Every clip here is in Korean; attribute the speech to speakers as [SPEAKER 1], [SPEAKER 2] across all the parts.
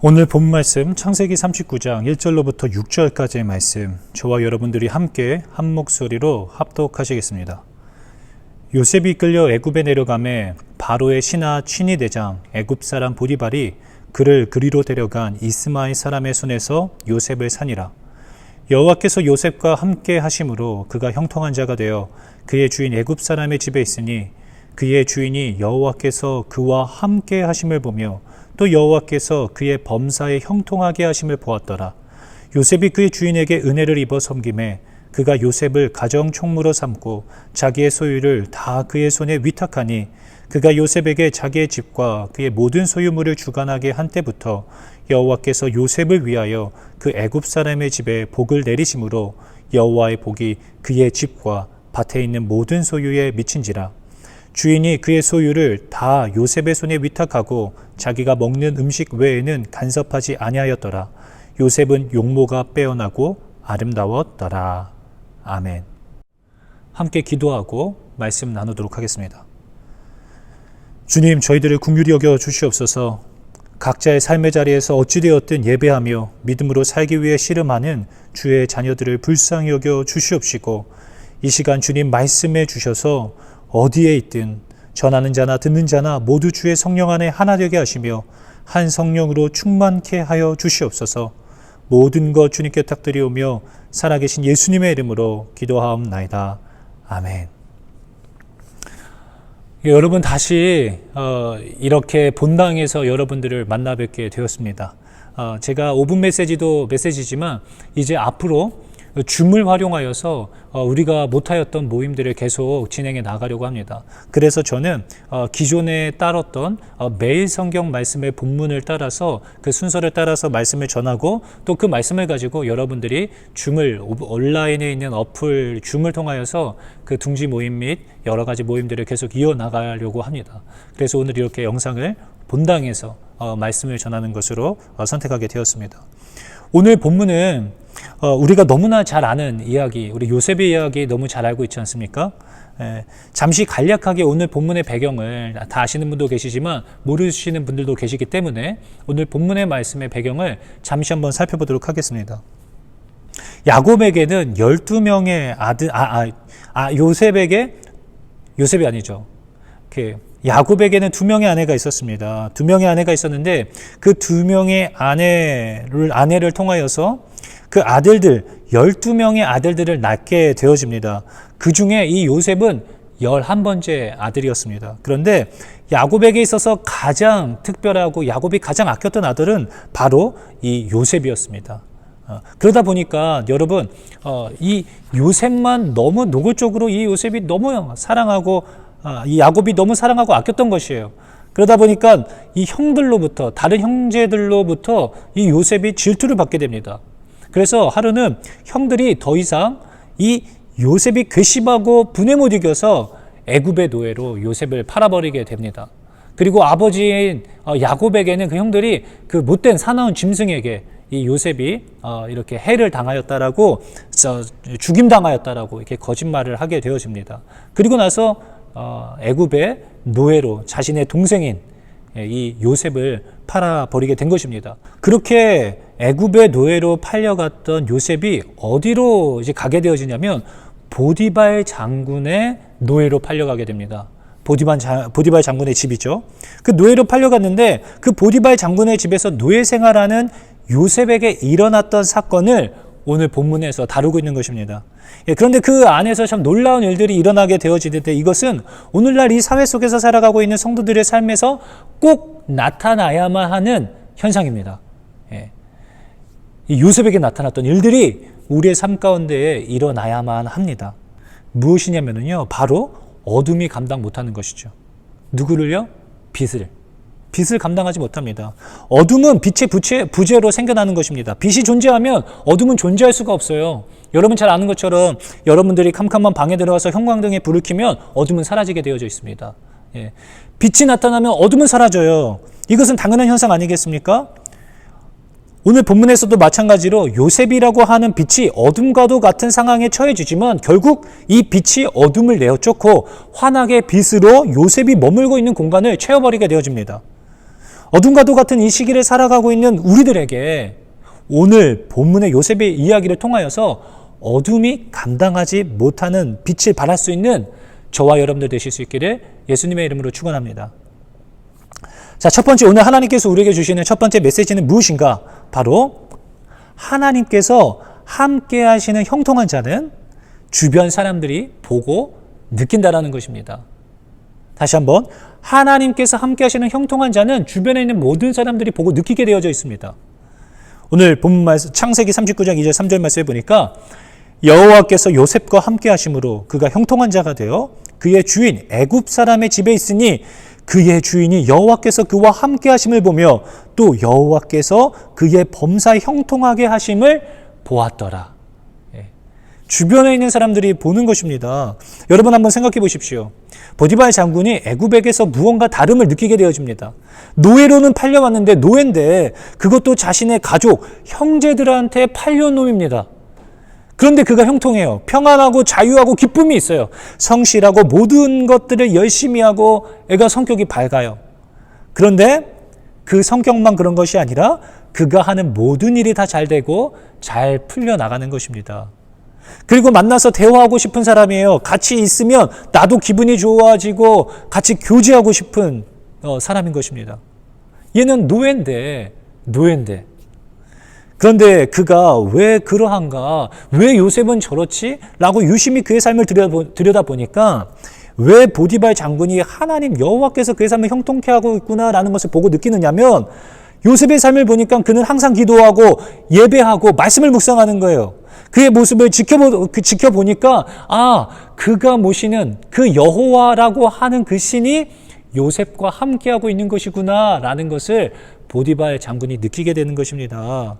[SPEAKER 1] 오늘 본 말씀 창세기 39장 1절로부터 6절까지의 말씀, 저와 여러분들이 함께 한 목소리로 합독하시겠습니다. 요셉이 이끌려 애굽에 내려가매 바로의 신하 취니 대장 애굽 사람 보디발이 그를 그리로 데려간 이스마엘 사람의 손에서 요셉을 산이라. 여호와께서 요셉과 함께 하심으로 그가 형통한 자가 되어 그의 주인 애굽 사람의 집에 있으니 그의 주인이 여호와께서 그와 함께 하심을 보며 또 여호와께서 그의 범사에 형통하게 하심을 보았더라. 요셉이 그의 주인에게 은혜를 입어 섬김에 그가 요셉을 가정 총무로 삼고 자기의 소유를 다 그의 손에 위탁하니 그가 요셉에게 자기의 집과 그의 모든 소유물을 주관하게 한 때부터 여호와께서 요셉을 위하여 그 애굽 사람의 집에 복을 내리심으로 여호와의 복이 그의 집과 밭에 있는 모든 소유에 미친지라. 주인이 그의 소유를 다 요셉의 손에 위탁하고 자기가 먹는 음식 외에는 간섭하지 아니하였더라. 요셉은 용모가 빼어나고 아름다웠더라. 아멘. 함께 기도하고 말씀 나누도록 하겠습니다. 주님, 저희들을 긍휼히 여겨 주시옵소서. 각자의 삶의 자리에서 어찌되었든 예배하며 믿음으로 살기 위해 씨름하는 주의 자녀들을 불쌍히 여겨 주시옵시고, 이 시간 주님 말씀해 주셔서 어디에 있든 전하는 자나 듣는 자나 모두 주의 성령 안에 하나 되게 하시며 한 성령으로 충만케 하여 주시옵소서. 모든 것 주님께 탁드리오며 살아계신 예수님의 이름으로 기도하옵나이다. 아멘. 여러분, 다시 이렇게 본당에서 여러분들을 만나 뵙게 되었습니다. 제가 5분 메시지도 메시지지만 이제 앞으로 줌을 활용하여서 우리가 못하였던 모임들을 계속 진행해 나가려고 합니다. 그래서 저는 기존에 따랐던 매일 성경 말씀의 본문을 따라서 그 순서를 따라서 말씀을 전하고 또 그 말씀을 가지고 여러분들이 줌을 온라인에 있는 어플 줌을 통하여서 그 둥지 모임 및 여러 가지 모임들을 계속 이어나가려고 합니다. 그래서 오늘 이렇게 영상을 본당에서 말씀을 전하는 것으로 선택하게 되었습니다. 오늘 본문은 우리가 너무나 잘 아는 이야기, 우리 요셉의 이야기 너무 잘 알고 있지 않습니까? 잠시 간략하게 오늘 본문의 배경을 다 아시는 분도 계시지만 모르시는 분들도 계시기 때문에 오늘 본문의 말씀의 배경을 잠시 한번 살펴보도록 하겠습니다. 야곱에게는 12명의 아들, 요셉이 아니죠. 야곱에게는 2명의 아내가 있었습니다. 2명의 아내가 있었는데 그 2명의 아내를 통하여서 그 아들들, 12명의 아들들을 낳게 되어집니다. 그 중에 이 요셉은 11번째 아들이었습니다. 그런데 야곱에게 있어서 가장 특별하고 야곱이 가장 아꼈던 아들은 바로 이 요셉이었습니다. 그러다 보니까 여러분, 이 요셉만 너무 노골적으로 이 요셉이 너무 사랑하고 이 야곱이 너무 사랑하고 아꼈던 것이에요. 그러다 보니까 이 형들로부터, 다른 형제들로부터 이 요셉이 질투를 받게 됩니다. 그래서 하루는 형들이 더 이상 이 요셉이 괘씸하고 분에 못 이겨서 애굽의 노예로 요셉을 팔아버리게 됩니다. 그리고 아버지인 야곱에게는 그 형들이 그 못된 사나운 짐승에게 이 요셉이 이렇게 해를 당하였다라고, 죽임당하였다라고 이렇게 거짓말을 하게 되어집니다. 그리고 나서 애굽의 노예로 자신의 동생인 이 요셉을 팔아버리게 된 것입니다. 그렇게 애굽의 노예로 팔려갔던 요셉이 어디로 이제 가게 되어지냐면 보디발 장군의 노예로 팔려가게 됩니다. 보디발 장군의 집이죠. 그 노예로 팔려갔는데 그 보디발 장군의 집에서 노예 생활하는 요셉에게 일어났던 사건을 오늘 본문에서 다루고 있는 것입니다. 그런데 그 안에서 참 놀라운 일들이 일어나게 되어지는데 이것은 오늘날 이 사회 속에서 살아가고 있는 성도들의 삶에서 꼭 나타나야만 하는 현상입니다. 이 요셉에게 나타났던 일들이 우리의 삶 가운데에 일어나야만 합니다. 무엇이냐면요, 바로 어둠이 감당 못하는 것이죠. 누구를요? 빛을 감당하지 못합니다. 어둠은 빛의 부재로 생겨나는 것입니다. 빛이 존재하면 어둠은 존재할 수가 없어요. 여러분 잘 아는 것처럼 여러분들이 캄캄한 방에 들어가서 형광등에 불을 켜면 어둠은 사라지게 되어져 있습니다. 빛이 나타나면 어둠은 사라져요. 이것은 당연한 현상 아니겠습니까? 오늘 본문에서도 마찬가지로 요셉이라고 하는 빛이 어둠과도 같은 상황에 처해지지만 결국 이 빛이 어둠을 내어쫓고 환하게 빛으로 요셉이 머물고 있는 공간을 채워버리게 되어집니다. 어둠과도 같은 이 시기를 살아가고 있는 우리들에게 오늘 본문의 요셉의 이야기를 통하여서 어둠이 감당하지 못하는 빛을 발할 수 있는 저와 여러분들 되실 수 있기를 예수님의 이름으로 축원합니다. 자, 첫 번째, 오늘 하나님께서 우리에게 주시는 첫 번째 메시지는 무엇인가? 바로 하나님께서 함께 하시는 형통한 자는 주변 사람들이 보고 느낀다라는 것입니다. 다시 한번, 하나님께서 함께 하시는 형통한 자는 주변에 있는 모든 사람들이 보고 느끼게 되어져 있습니다. 오늘 본문 말씀 창세기 39장 2절 3절 말씀에 보니까 여호와께서 요셉과 함께 하심으로 그가 형통한 자가 되어 그의 주인 애굽 사람의 집에 있으니 그의 주인이 여호와께서 그와 함께 하심을 보며 또 여호와께서 그의 범사에 형통하게 하심을 보았더라. 주변에 있는 사람들이 보는 것입니다. 여러분 한번 생각해 보십시오. 보디발 장군이 애굽에게서 무언가 다름을 느끼게 되어집니다. 노예로는 팔려왔는데 노예인데 그것도 자신의 가족, 형제들한테 팔려온 놈입니다. 그런데 그가 형통해요. 평안하고 자유하고 기쁨이 있어요. 성실하고 모든 것들을 열심히 하고 애가 성격이 밝아요. 그런데 그 성격만 그런 것이 아니라 그가 하는 모든 일이 다 잘 되고 잘 풀려나가는 것입니다. 그리고 만나서 대화하고 싶은 사람이에요. 같이 있으면 나도 기분이 좋아지고 같이 교제하고 싶은 사람인 것입니다. 얘는 노예인데. 그런데 그가 왜 그러한가? 왜 요셉은 저렇지? 라고 유심히 그의 삶을 들여다보니까 왜 보디발 장군이 하나님 여호와께서 그의 삶을 형통케 하고 있구나라는 것을 보고 느끼느냐면 요셉의 삶을 보니까 그는 항상 기도하고 예배하고 말씀을 묵상하는 거예요. 그의 모습을 지켜보니까 그가 모시는 그 여호와라고 하는 그 신이 요셉과 함께하고 있는 것이구나 라는 것을 보디발 장군이 느끼게 되는 것입니다.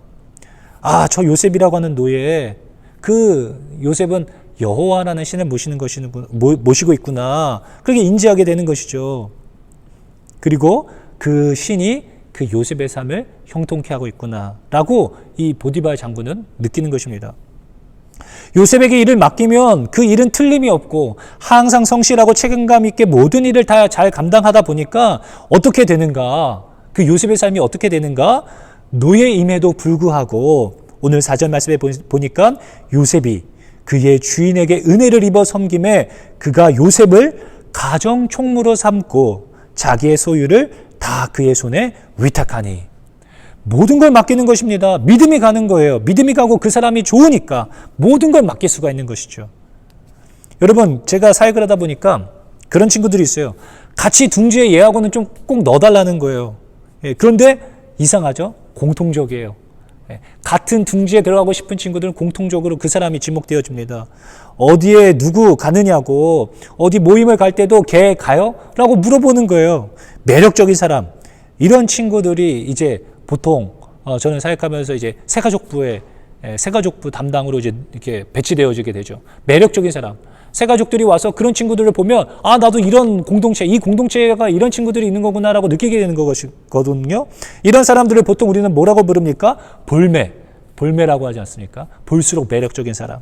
[SPEAKER 1] 저 요셉이라고 하는 노예, 그 요셉은 여호와라는 신을 모시고 있구나. 그렇게 인지하게 되는 것이죠. 그리고 그 신이 그 요셉의 삶을 형통케 하고 있구나라고 이 보디발 장군은 느끼는 것입니다. 요셉에게 일을 맡기면 그 일은 틀림이 없고 항상 성실하고 책임감 있게 모든 일을 다 잘 감당하다 보니까 어떻게 되는가? 그 요셉의 삶이 어떻게 되는가? 노예임에도 불구하고 오늘 4절 말씀에 보니까 요셉이 그의 주인에게 은혜를 입어 섬김에 그가 요셉을 가정 총무로 삼고 자기의 소유를 다 그의 손에 위탁하니 모든 걸 맡기는 것입니다. 믿음이 가는 거예요. 믿음이 가고 그 사람이 좋으니까 모든 걸 맡길 수가 있는 것이죠. 여러분, 제가 사역을 하다 보니까 그런 친구들이 있어요. 같이 둥지에 얘하고는 좀 꼭 넣어달라는 거예요. 그런데 이상하죠? 공통적이에요. 같은 둥지에 들어가고 싶은 친구들은 공통적으로 그 사람이 지목되어집니다. 어디에 누구 가느냐고, 어디 모임을 갈 때도 걔 가요? 라고 물어보는 거예요. 매력적인 사람. 이런 친구들이 이제 보통 저는 사역하면서 이제 새가족부 담당으로 이제 이렇게 배치되어지게 되죠. 매력적인 사람. 새가족들이 와서 그런 친구들을 보면 나도 이런 공동체, 이 공동체가 이런 친구들이 있는 거구나라고 느끼게 되는 거거든요. 이런 사람들을 보통 우리는 뭐라고 부릅니까? 볼매라고 하지 않습니까? 볼수록 매력적인 사람.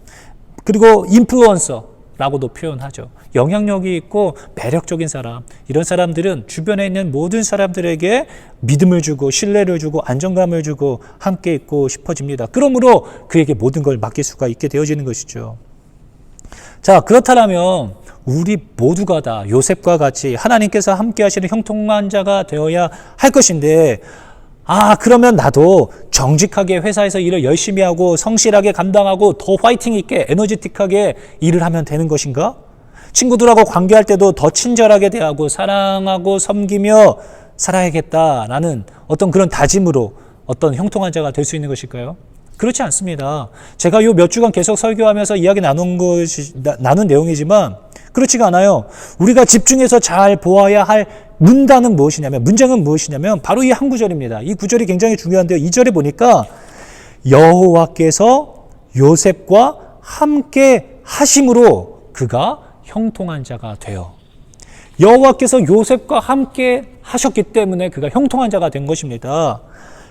[SPEAKER 1] 그리고 인플루언서라고도 표현하죠. 영향력이 있고 매력적인 사람. 이런 사람들은 주변에 있는 모든 사람들에게 믿음을 주고 신뢰를 주고 안정감을 주고 함께 있고 싶어집니다. 그러므로 그에게 모든 걸 맡길 수가 있게 되어지는 것이죠. 자, 그렇다면 우리 모두가 다 요셉과 같이 하나님께서 함께 하시는 형통한 자가 되어야 할 것인데 그러면 나도 정직하게 회사에서 일을 열심히 하고 성실하게 감당하고 더 화이팅 있게 에너지틱하게 일을 하면 되는 것인가? 친구들하고 관계할 때도 더 친절하게 대하고 사랑하고 섬기며 살아야겠다라는 어떤 그런 다짐으로 어떤 형통한 자가 될 수 있는 것일까요? 그렇지 않습니다. 제가 요 몇 주간 계속 설교하면서 이야기 나눈 내용이지만 그렇지가 않아요. 우리가 집중해서 잘 보아야 할 문제는 무엇이냐면 바로 이 한 구절입니다. 이 구절이 굉장히 중요한데요. 2절에 보니까 여호와께서 요셉과 함께 하심으로 그가 형통한 자가 되어. 여호와께서 요셉과 함께 하셨기 때문에 그가 형통한 자가 된 것입니다.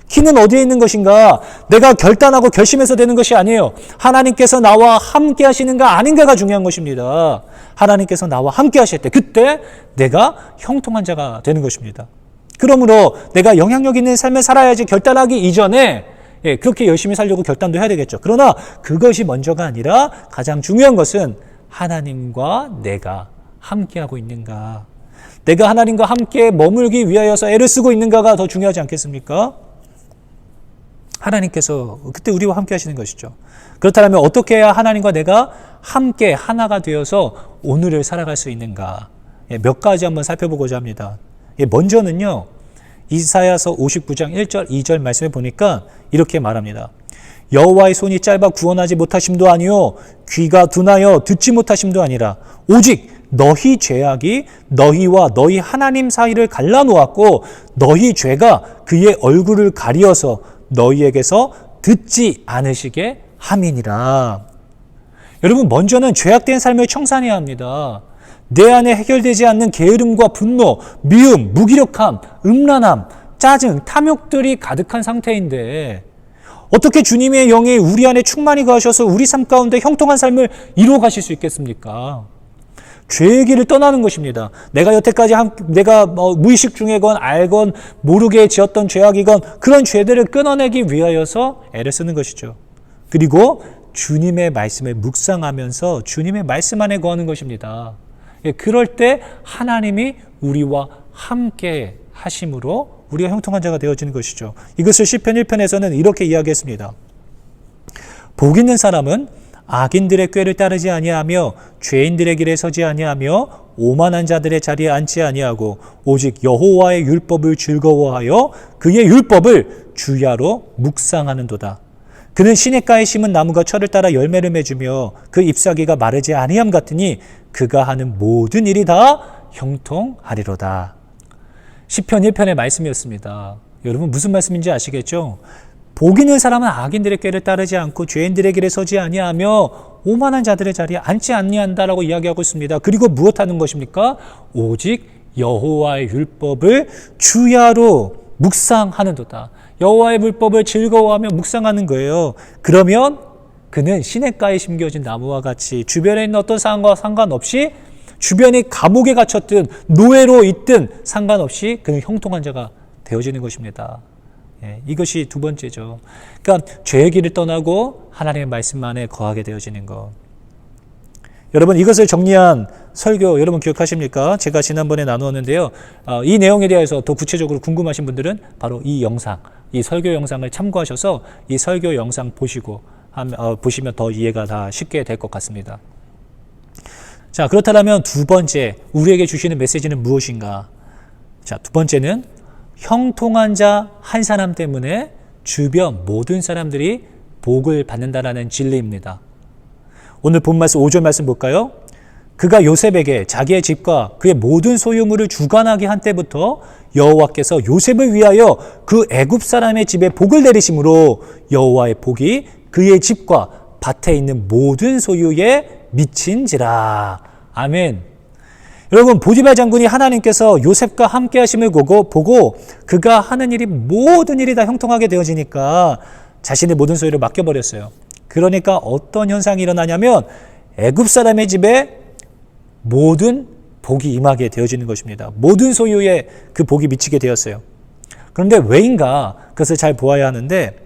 [SPEAKER 1] 키는 어디에 있는 것인가? 내가 결단하고 결심해서 되는 것이 아니에요. 하나님께서 나와 함께 하시는가 아닌가가 중요한 것입니다. 하나님께서 나와 함께 하실 때 그때 내가 형통한 자가 되는 것입니다. 그러므로 내가 영향력 있는 삶을 살아야지 결단하기 이전에 그렇게 열심히 살려고 결단도 해야 되겠죠. 그러나 그것이 먼저가 아니라 가장 중요한 것은 하나님과 내가 함께하고 있는가. 내가 하나님과 함께 머물기 위하여서 애를 쓰고 있는가가 더 중요하지 않겠습니까? 하나님께서 그때 우리와 함께 하시는 것이죠. 그렇다면 어떻게 해야 하나님과 내가 함께 하나가 되어서 오늘을 살아갈 수 있는가. 몇 가지 한번 살펴보고자 합니다. 먼저는요. 이사야서 59장 1절 2절 말씀에 보니까 이렇게 말합니다. 여호와의 손이 짧아 구원하지 못하심도 아니요 귀가 둔하여 듣지 못하심도 아니라 오직 너희 죄악이 너희와 너희 하나님 사이를 갈라놓았고 너희 죄가 그의 얼굴을 가리어서 너희에게서 듣지 않으시게 함이니라. 여러분, 먼저는 죄악된 삶을 청산해야 합니다. 내 안에 해결되지 않는 게으름과 분노, 미움, 무기력함, 음란함, 짜증, 탐욕들이 가득한 상태인데 어떻게 주님의 영이 우리 안에 충만히 거하셔서 우리 삶 가운데 형통한 삶을 이루어 가실 수 있겠습니까? 죄의 길을 떠나는 것입니다. 내가 여태까지 내가 무의식 중에건 알건 모르게 지었던 죄악이건 그런 죄들을 끊어내기 위하여서 애를 쓰는 것이죠. 그리고 주님의 말씀을 묵상하면서 주님의 말씀 안에 거하는 것입니다. 그럴 때 하나님이 우리와 함께 하심으로 우리가 형통한 자가 되어지는 것이죠. 이것을 시편 1편에서는 이렇게 이야기했습니다. 복 있는 사람은 악인들의 꾀를 따르지 아니하며 죄인들의 길에 서지 아니하며 오만한 자들의 자리에 앉지 아니하고 오직 여호와의 율법을 즐거워하여 그의 율법을 주야로 묵상하는도다. 그는 시냇가에 심은 나무가 철을 따라 열매를 맺으며 그 잎사귀가 마르지 아니함 같으니 그가 하는 모든 일이 다 형통하리로다. 시편 1편의 말씀이었습니다. 여러분 무슨 말씀인지 아시겠죠? 복 있는 사람은 악인들의 꾀를 따르지 않고 죄인들의 길에 서지 아니하며 오만한 자들의 자리에 앉지 아니한다라고 이야기하고 있습니다. 그리고 무엇하는 것입니까? 오직 여호와의 율법을 주야로 묵상하는도다. 여호와의 율법을 즐거워하며 묵상하는 거예요. 그러면 그는 시냇가에 심겨진 나무와 같이 주변에 있는 어떤 상황과 상관없이 주변이 감옥에 갇혔든 노예로 있든 상관없이 그는 형통한 자가 되어지는 것입니다. 이것이 두 번째죠. 그러니까 죄의 길을 떠나고 하나님의 말씀 안에 거하게 되어지는 것. 여러분 이것을 정리한 설교 여러분 기억하십니까? 제가 지난번에 나누었는데요. 이 내용에 대해서 더 구체적으로 궁금하신 분들은 바로 이 영상, 이 설교 영상을 참고하셔서 이 설교 영상 보시면 더 이해가 다 쉽게 될 것 같습니다. 자, 그렇다면 두 번째 우리에게 주시는 메시지는 무엇인가? 자, 두 번째는 형통한 자 한 사람 때문에 주변 모든 사람들이 복을 받는다라는 진리입니다. 오늘 본 말씀 5절 말씀 볼까요? 그가 요셉에게 자기의 집과 그의 모든 소유물을 주관하게 한 때부터 여호와께서 요셉을 위하여 그 애굽 사람의 집에 복을 내리심으로 여호와의 복이 그의 집과 밭에 있는 모든 소유에 미친지라. 아멘. 여러분 보디발 장군이 하나님께서 요셉과 함께 하심을 보고 그가 하는 일이 모든 일이 다 형통하게 되어지니까 자신의 모든 소유를 맡겨버렸어요. 그러니까 어떤 현상이 일어나냐면 애굽 사람의 집에 모든 복이 임하게 되어지는 것입니다. 모든 소유에 그 복이 미치게 되었어요. 그런데 왜인가? 그것을 잘 보아야 하는데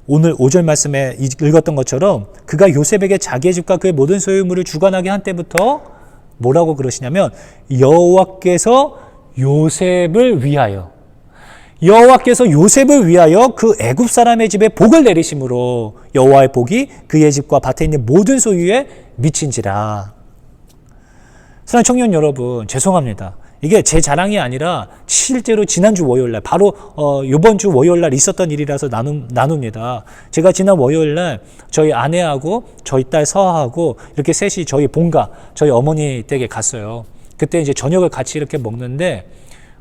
[SPEAKER 1] 오늘 5절 말씀에 읽었던 것처럼 그가 요셉에게 자기의 집과 그의 모든 소유물을 주관하게 한 때부터 뭐라고 그러시냐면 여호와께서 요셉을 위하여 그 애굽 사람의 집에 복을 내리심으로 여호와의 복이 그의 집과 밭에 있는 모든 소유에 미친지라. 사랑하는 청년 여러분, 죄송합니다. 이게 제 자랑이 아니라 실제로 지난주 월요일날 바로 이번 주 월요일날 있었던 일이라서 나눕니다. 제가 지난 월요일날 저희 아내하고 저희 딸 서하고 이렇게 셋이 저희 본가 저희 어머니 댁에 갔어요. 그때 이제 저녁을 같이 이렇게 먹는데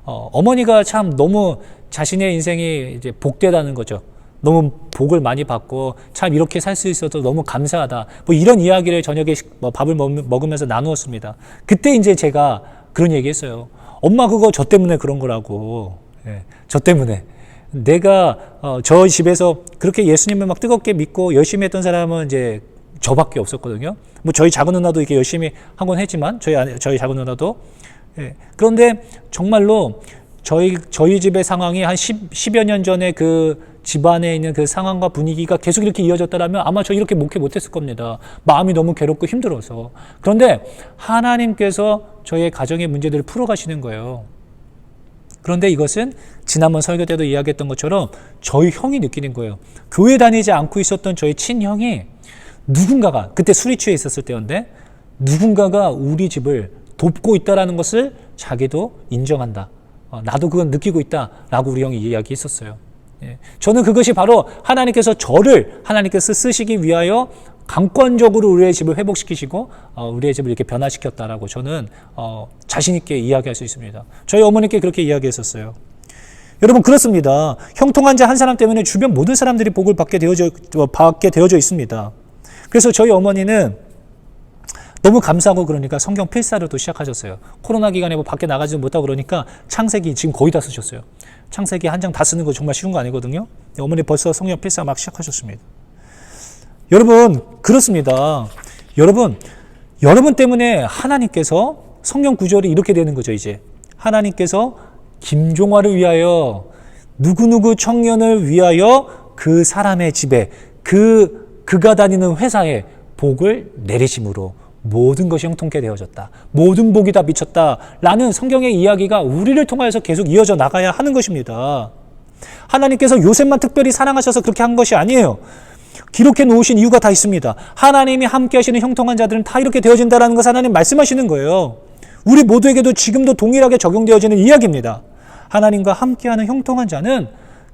[SPEAKER 1] 어머니가 참 너무 자신의 인생이 이제 복되다는 거죠. 너무 복을 많이 받고 참 이렇게 살 수 있어서 너무 감사하다. 뭐 이런 이야기를 저녁에 밥을 먹으면서 나누었습니다. 그때 이제 제가 그런 얘기 했어요. 엄마 그거 저 때문에 그런 거라고. 저 때문에. 내가 저 집에서 그렇게 예수님을 막 뜨겁게 믿고 열심히 했던 사람은 이제 저밖에 없었거든요. 뭐 저희 작은 누나도 이렇게 열심히 한 건 했지만 저희 작은 누나도. 그런데 정말로 저희 집의 상황이 한 10여 년 전에 그 집안에 있는 그 상황과 분위기가 계속 이렇게 이어졌다면 아마 저 이렇게 목회 못했을 겁니다. 마음이 너무 괴롭고 힘들어서. 그런데 하나님께서 저의 가정의 문제들을 풀어가시는 거예요. 그런데 이것은 지난번 설교 때도 이야기했던 것처럼 저희 형이 느끼는 거예요. 교회 다니지 않고 있었던 저희 친형이 누군가가, 그때 술이 취해 있었을 때였는데, 누군가가 우리 집을 돕고 있다는 것을 자기도 인정한다. 나도 그건 느끼고 있다라고 우리 형이 이야기했었어요. 저는 그것이 바로 하나님께서 저를 하나님께서 쓰시기 위하여 강권적으로 우리의 집을 회복시키시고 우리의 집을 이렇게 변화시켰다라고 저는 자신 있게 이야기할 수 있습니다. 저희 어머니께 그렇게 이야기했었어요. 여러분, 그렇습니다. 형통한 자 한 사람 때문에 주변 모든 사람들이 복을 받게 되어져 있습니다. 그래서 저희 어머니는 너무 감사하고 그러니까 성경 필사를 또 시작하셨어요. 코로나 기간에 뭐 밖에 나가지도 못하고 그러니까 창세기 지금 거의 다 쓰셨어요. 창세기 한 장 다 쓰는 거 정말 쉬운 거 아니거든요. 어머니 벌써 성경 필사 막 시작하셨습니다. 여러분, 그렇습니다. 여러분 때문에 하나님께서 성경 구절이 이렇게 되는 거죠. 이제 하나님께서 김종화를 위하여 누구누구 청년을 위하여 그 사람의 집에 그가 다니는 회사에 복을 내리심으로 모든 것이 형통케 되어졌다. 모든 복이 다 미쳤다. 라는 성경의 이야기가 우리를 통하여서 계속 이어져 나가야 하는 것입니다. 하나님께서 요셉만 특별히 사랑하셔서 그렇게 한 것이 아니에요. 기록해 놓으신 이유가 다 있습니다. 하나님이 함께 하시는 형통한 자들은 다 이렇게 되어진다는 것을 하나님 말씀하시는 거예요. 우리 모두에게도 지금도 동일하게 적용되어지는 이야기입니다. 하나님과 함께하는 형통한 자는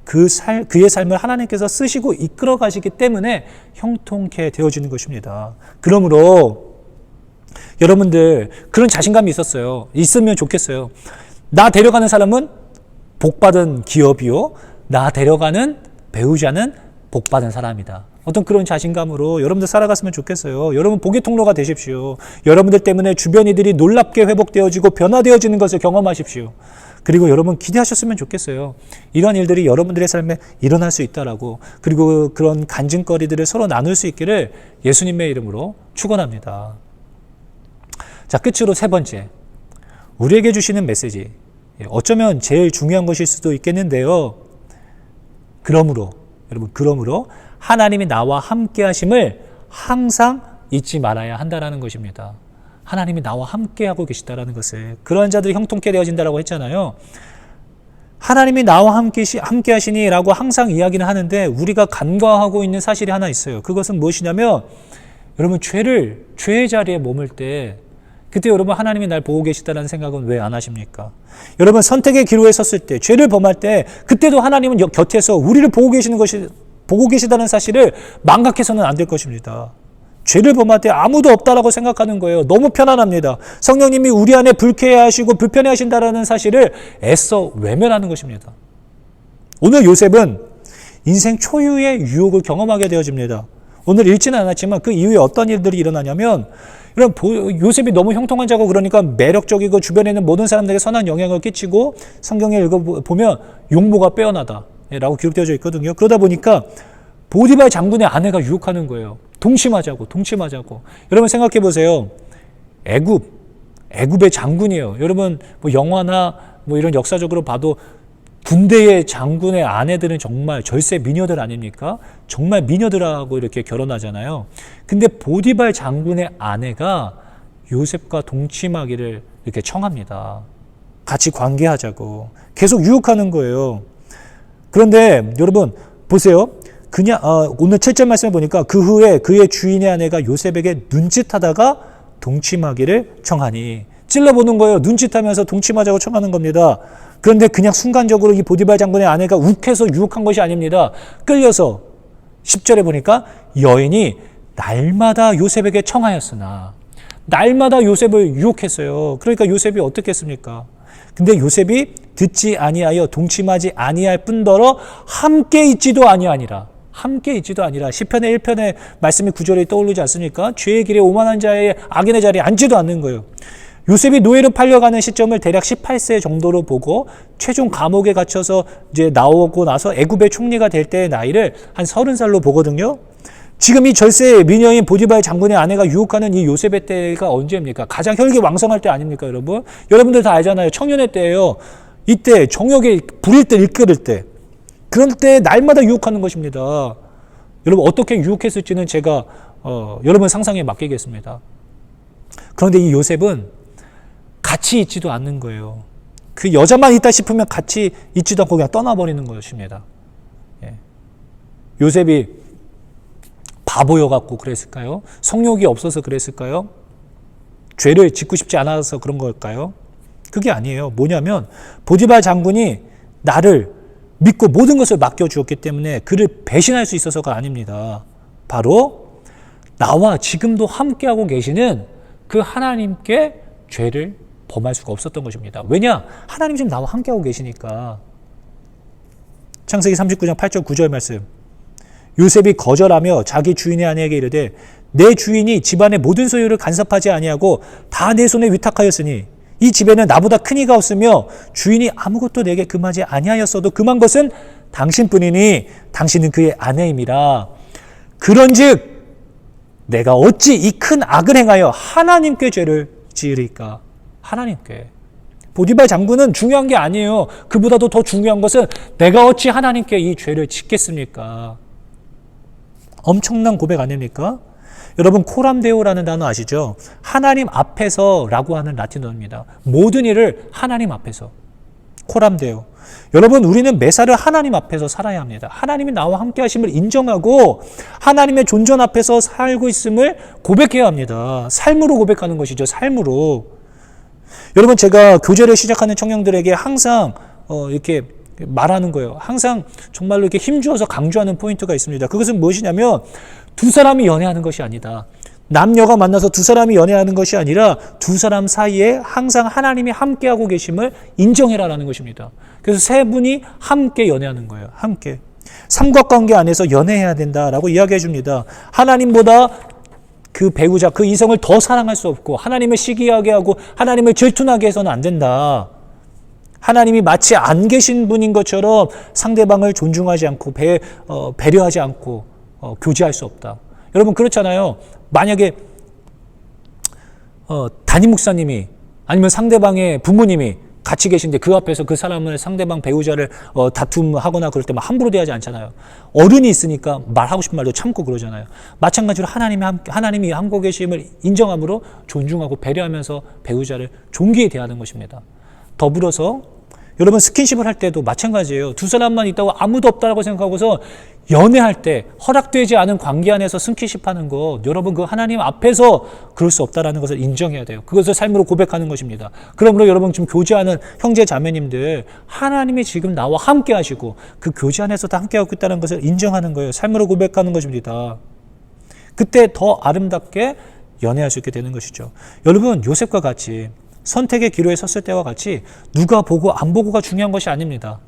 [SPEAKER 1] 그의 삶을 하나님께서 쓰시고 이끌어 가시기 때문에 형통케 되어지는 것입니다. 그러므로 여러분들 그런 자신감이 있으면 좋겠어요. 나 데려가는 사람은 복받은 기업이요, 나 데려가는 배우자는 복받은 사람이다. 어떤 그런 자신감으로 여러분들 살아갔으면 좋겠어요. 여러분 복의 통로가 되십시오. 여러분들 때문에 주변 이들이 놀랍게 회복되어지고 변화되어지는 것을 경험하십시오. 그리고 여러분 기대하셨으면 좋겠어요. 이런 일들이 여러분들의 삶에 일어날 수 있다라고, 그리고 그런 간증거리들을 서로 나눌 수 있기를 예수님의 이름으로 축원합니다. 자, 끝으로 세 번째, 우리에게 주시는 메시지, 어쩌면 제일 중요한 것일 수도 있겠는데요. 그러므로 하나님이 나와 함께 하심을 항상 잊지 말아야 한다는 것입니다. 하나님이 나와 함께 하고 계시다는 것을, 그러한 자들이 형통케 되어진다라고 했잖아요. 하나님이 나와 함께 하시니라고 항상 이야기는 하는데 우리가 간과하고 있는 사실이 하나 있어요. 그것은 무엇이냐면, 여러분 죄의 자리에 머물 때 그때 여러분 하나님이 날 보고 계시다는 생각은 왜 안 하십니까? 여러분 선택의 기로에 섰을 때, 죄를 범할 때 그때도 하나님은 곁에서 우리를 보고 계시다는 사실을 망각해서는 안 될 것입니다. 죄를 범할 때 아무도 없다라고 생각하는 거예요. 너무 편안합니다. 성령님이 우리 안에 불쾌해하시고 불편해하신다라는 사실을 애써 외면하는 것입니다. 오늘 요셉은 인생 초유의 유혹을 경험하게 되어집니다. 오늘 읽지는 않았지만 그 이후에 어떤 일들이 일어나냐면, 요셉이 너무 형통한 자고 그러니까 매력적이고 주변에 있는 모든 사람들에게 선한 영향을 끼치고, 성경에 읽어보면 용모가 빼어나다 라고 기록되어져 있거든요. 그러다 보니까 보디발 장군의 아내가 유혹하는 거예요. 동침하자고. 여러분 생각해 보세요. 애굽의 장군이에요. 여러분 뭐 영화나 뭐 이런 역사적으로 봐도 군대의 장군의 아내들은 정말 절세 미녀들 아닙니까? 정말 미녀들하고 이렇게 결혼하잖아요. 근데 보디발 장군의 아내가 요셉과 동침하기를 이렇게 청합니다. 같이 관계하자고. 계속 유혹하는 거예요. 그런데 여러분 보세요. 오늘 7절 말씀을 보니까 그 후에 그의 주인의 아내가 요셉에게 눈짓하다가 동침하기를 청하니, 찔러보는 거예요. 눈짓하면서 동침하자고 청하는 겁니다. 그런데 그냥 순간적으로 이 보디발 장군의 아내가 욱해서 유혹한 것이 아닙니다. 끌려서 10절에 보니까 여인이 날마다 요셉에게 청하였으나, 날마다 요셉을 유혹했어요. 그러니까 요셉이 어떻게 했습니까? 근데 요셉이 듣지 아니하여 동침하지 아니할 뿐더러 함께 있지도 아니하니라. 시편의 1편의 말씀이 9절에 떠오르지 않습니까? 죄의 길에 오만한 자의 악인의 자리에 앉지도 않는 거예요. 요셉이 노예로 팔려가는 시점을 대략 18세 정도로 보고, 최종 감옥에 갇혀서 이제 나오고 나서 애굽의 총리가 될 때의 나이를 한 30살로 보거든요. 지금 이 절세 미녀인 보디발 장군의 아내가 유혹하는 이 요셉의 때가 언제입니까? 가장 혈기 왕성할 때 아닙니까, 여러분? 여러분들 다 알잖아요. 청년의 때예요. 이때 정욕에 부릴 때 이끌을 때 그런 때 날마다 유혹하는 것입니다. 여러분 어떻게 유혹했을지는 제가 여러분 상상에 맡기겠습니다. 그런데 이 요셉은 같이 있지도 않는 거예요. 그 여자만 있다 싶으면 같이 있지도 않고 그냥 떠나버리는 것입니다. 예. 요셉이 바보여갖고 그랬을까요? 성욕이 없어서 그랬을까요? 죄를 짓고 싶지 않아서 그런 걸까요? 그게 아니에요. 뭐냐면 보디발 장군이 나를 믿고 모든 것을 맡겨주었기 때문에 그를 배신할 수 있어서가 아닙니다. 바로 나와 지금도 함께하고 계시는 그 하나님께 죄를 범할 수가 없었던 것입니다. 왜냐? 하나님 지금 나와 함께하고 계시니까. 창세기 39장 8절 9절 말씀. 요셉이 거절하며 자기 주인의 아내에게 이르되 내 주인이 집안의 모든 소유를 간섭하지 아니하고 다 내 손에 위탁하였으니 이 집에는 나보다 큰 이가 없으며 주인이 아무것도 내게 금하지 아니하였어도 금한 것은 당신뿐이니 당신은 그의 아내임이라. 그런즉 내가 어찌 이 큰 악을 행하여 하나님께 죄를 지으리까. 하나님께. 보디발 장군은 중요한 게 아니에요. 그보다도 더 중요한 것은 내가 어찌 하나님께 이 죄를 짓겠습니까. 엄청난 고백 아닙니까? 여러분 코람데오라는 단어 아시죠? 하나님 앞에서 라고 하는 라틴어입니다. 모든 일을 하나님 앞에서. 코람데오. 여러분 우리는 매사를 하나님 앞에서 살아야 합니다. 하나님이 나와 함께 하심을 인정하고 하나님의 존전 앞에서 살고 있음을 고백해야 합니다. 삶으로 고백하는 것이죠. 삶으로. 여러분 제가 교제를 시작하는 청년들에게 항상 이렇게 말하는 거예요. 항상 정말로 이렇게 힘주어서 강조하는 포인트가 있습니다. 그것은 무엇이냐면 두 사람이 연애하는 것이 아니다. 남녀가 만나서 두 사람이 연애하는 것이 아니라 두 사람 사이에 항상 하나님이 함께하고 계심을 인정해라라는 것입니다. 그래서 세 분이 함께 연애하는 거예요. 함께. 삼각관계 안에서 연애해야 된다라고 이야기해 줍니다. 하나님보다 그 배우자, 그 이성을 더 사랑할 수 없고 하나님을 시기하게 하고 하나님을 질투나게 해서는 안 된다. 하나님이 마치 안 계신 분인 것처럼 상대방을 존중하지 않고 배려하지 않고 교제할 수 없다. 여러분 그렇잖아요. 만약에 담임 목사님이 아니면 상대방의 부모님이 같이 계신데 그 앞에서 그 사람을 상대방 배우자를 다툼하거나 그럴 때 막 함부로 대하지 않잖아요. 어른이 있으니까 말하고 싶은 말도 참고 그러잖아요. 마찬가지로 하나님이 함께 계심을 인정함으로 존중하고 배려하면서 배우자를 존귀히 대하는 것입니다. 더불어서 여러분 스킨십을 할 때도 마찬가지예요. 두 사람만 있다고 아무도 없다고 생각하고서 연애할 때 허락되지 않은 관계 안에서 스킨십하는 것, 여러분 그 하나님 앞에서 그럴 수 없다라는 것을 인정해야 돼요. 그것을 삶으로 고백하는 것입니다. 그러므로 여러분 지금 교제하는 형제 자매님들, 하나님이 지금 나와 함께 하시고 그 교제 안에서 다 함께 하고 있다는 것을 인정하는 거예요. 삶으로 고백하는 것입니다. 그때 더 아름답게 연애할 수 있게 되는 것이죠. 여러분 요셉과 같이 선택의 기로에 섰을 때와 같이 누가 보고 안 보고가 중요한 것이 아닙니다.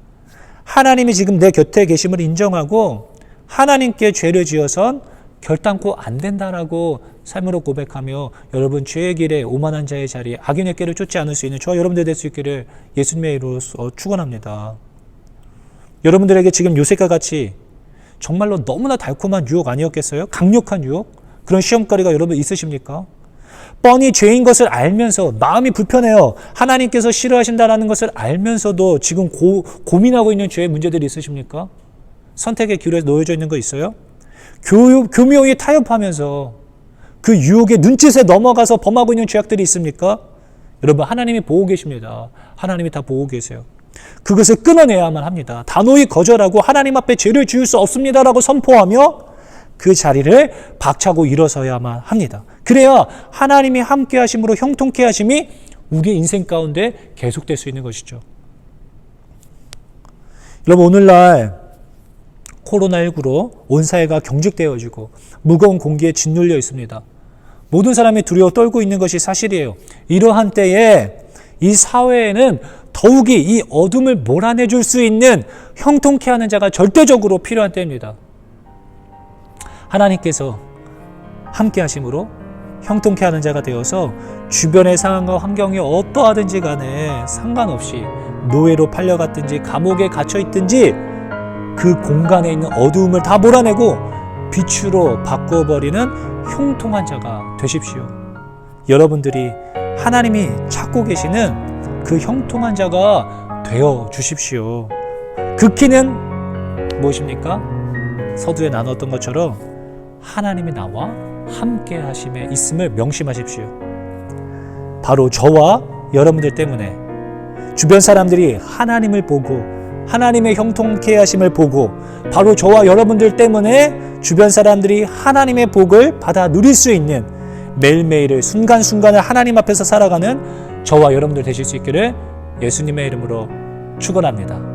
[SPEAKER 1] 하나님이 지금 내 곁에 계심을 인정하고 하나님께 죄를 지어선 결단코 안 된다라고 삶으로 고백하며 여러분 죄의 길에 오만한 자의 자리에 악인의 길을 쫓지 않을 수 있는 저와 여러분들 될 수 있기를 예수님의 이름으로 축원합니다. 여러분들에게 지금 요셉과 같이 정말로 너무나 달콤한 유혹 아니었겠어요? 강력한 유혹? 그런 시험거리가 여러분 있으십니까? 뻔히 죄인 것을 알면서 마음이 불편해요. 하나님께서 싫어하신다는 것을 알면서도 지금 고민하고 있는 죄의 문제들이 있으십니까? 선택의 기로에 놓여져 있는 거 있어요? 교묘히 타협하면서 그 유혹의 눈짓에 넘어가서 범하고 있는 죄악들이 있습니까? 여러분 하나님이 보고 계십니다. 하나님이 다 보고 계세요. 그것을 끊어내야만 합니다. 단호히 거절하고 하나님 앞에 죄를 지을 수 없습니다라고 선포하며 그 자리를 박차고 일어서야만 합니다. 그래야 하나님이 함께 하심으로 형통케 하심이 우리 인생 가운데 계속될 수 있는 것이죠. 여러분 오늘날 코로나19로 온 사회가 경직되어지고 무거운 공기에 짓눌려 있습니다. 모든 사람이 두려워 떨고 있는 것이 사실이에요. 이러한 때에 이 사회에는 더욱이 이 어둠을 몰아내줄 수 있는 형통케 하는 자가 절대적으로 필요한 때입니다. 하나님께서 함께 하심으로 형통케 하는 자가 되어서 주변의 상황과 환경이 어떠하든지 간에 상관없이 노예로 팔려갔든지 감옥에 갇혀있든지 그 공간에 있는 어두움을 다 몰아내고 빛으로 바꿔버리는 형통한 자가 되십시오. 여러분들이 하나님이 찾고 계시는 그 형통한 자가 되어 주십시오. 그 키는 무엇입니까? 서두에 나눴던 것처럼 하나님이 나와 함께 하심에 있음을 명심하십시오. 바로 저와 여러분들 때문에 주변 사람들이 하나님을 보고 하나님의 형통케 하심을 보고 바로 저와 여러분들 때문에 주변 사람들이 하나님의 복을 받아 누릴 수 있는 매일매일을 순간순간을 하나님 앞에서 살아가는 저와 여러분들 되실 수 있기를 예수님의 이름으로 축원합니다.